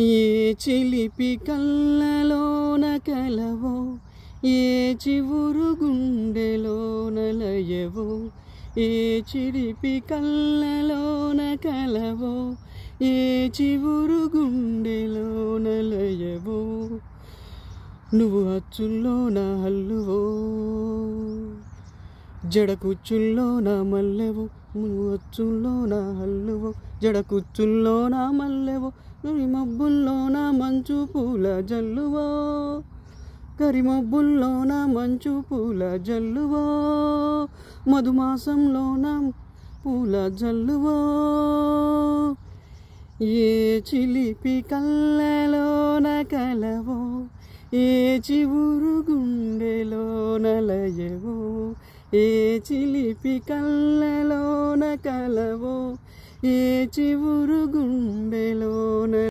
ఏ చిలిపి కళ్ళలోన కలవో, ఏ చివురు గుండెలోన లయవో. ఏ చిలిపి కళ్ళలోన కలవో, ఏ చివురు గుండెలోన లయవో. నువ్వు అచ్చుల్లోన హల్లువో, జడ కుచ్చుల్లోన మల్లెవో. నువ్వు అచ్చుల్లోన హల్లువో, జడ కుచ్చుల్లోన మల్లెవో. మబ్బుల్లోన మంచు పూల జల్లువో, కరిమబ్బుల్లోన మంచు పూల జల్లువో. మధుమాసంలోన పూల జల్లువో. ఏ చిలిపి కళ్ళలోన కలవో, ఏ చివురు గుండెలోన లయవో. ఏ చిలిపి కళ్ళలోన కలవో, ఏ చివురు గుండెలోన